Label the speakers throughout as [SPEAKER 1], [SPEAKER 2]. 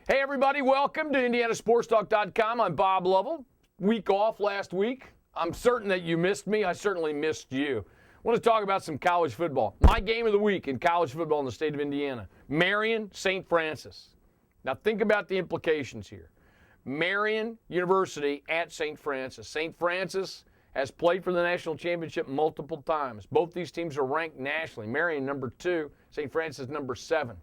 [SPEAKER 1] Hey, everybody, welcome to IndianaSportsTalk.com. I'm Bob Lovell. Week off last week. I'm certain that you missed me. I certainly missed you. I want to talk about some college football. My game of the week in college football in the state of Indiana, Marion, St. Francis. Now, think about the implications here. Marion University at St. Francis. St. Francis has played for the national championship multiple times. Both these teams are ranked nationally. Marion, number 2, St. Francis, number 7.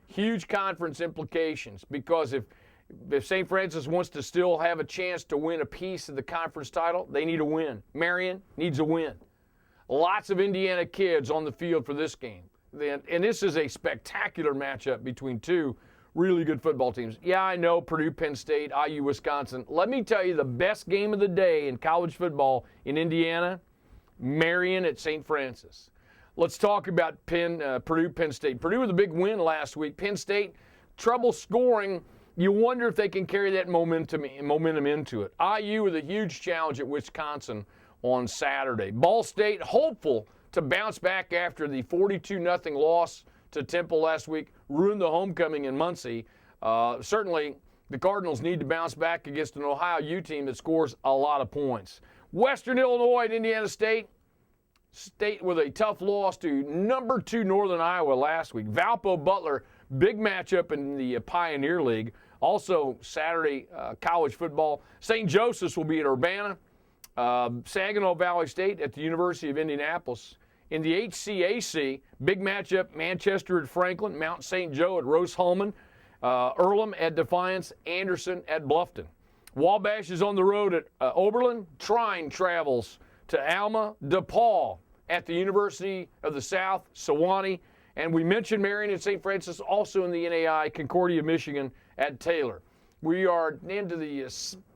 [SPEAKER 1] Huge conference implications because if St. Francis wants to still have a chance to win a piece of the conference title, they need a win. Marion needs a win. Lots of Indiana kids on the field for this game. And this is a spectacular matchup between two really good football teams. Yeah, I know, Purdue, Penn State, IU, Wisconsin. Let me tell you the best game of the day in college football in Indiana, Marion at St. Francis. Let's talk about Purdue, Penn State. Purdue with a big win last week. Penn State, trouble scoring. You wonder if they can carry that momentum into it. IU with a huge challenge at Wisconsin on Saturday. Ball State hopeful to bounce back after the 42-0 loss to Temple last week. Ruined the homecoming in Muncie. Certainly, the Cardinals need to bounce back against an Ohio U team that scores a lot of points. Western Illinois at Indiana State. State with a tough loss to number 2 Northern Iowa last week. Valpo Butler, big matchup in the Pioneer League. Also Saturday college football. St. Joseph's will be at Urbana. Saginaw Valley State at the University of Indianapolis. In the HCAC, big matchup, Manchester at Franklin, Mount St. Joe at Rose-Hulman, Earlham at Defiance, Anderson at Bluffton. Wabash is on the road at Oberlin. Trine travels to Alma. DePaul at the University of the South, Sewanee. And we mentioned Marion and St. Francis also in the NAI, Concordia, Michigan at Taylor. We are into the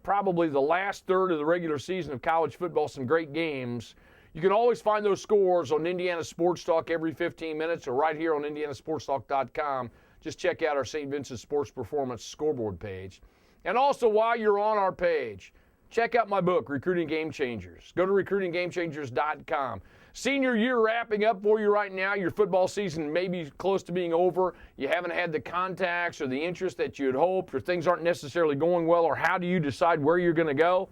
[SPEAKER 1] probably the last third of the regular season of college football, some great games. You can always find those scores on Indiana Sports Talk every 15 minutes or right here on IndianaSportsTalk.com. Just check out our St. Vincent Sports Performance scoreboard page. And also, while you're on our page, check out my book, Recruiting Game Changers. Go to recruitinggamechangers.com. Senior year wrapping up for you right now. Your football season may be close to being over. You haven't had the contacts or the interest that you had hoped, or things aren't necessarily going well, or how do you decide where you're going to go?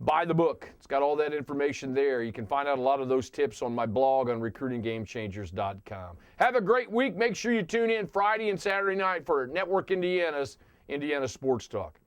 [SPEAKER 1] Buy the book. It's got all that information there. You can find out a lot of those tips on my blog on recruitinggamechangers.com. Have a great week. Make sure you tune in Friday and Saturday night for Network Indiana's Indiana Sports Talk.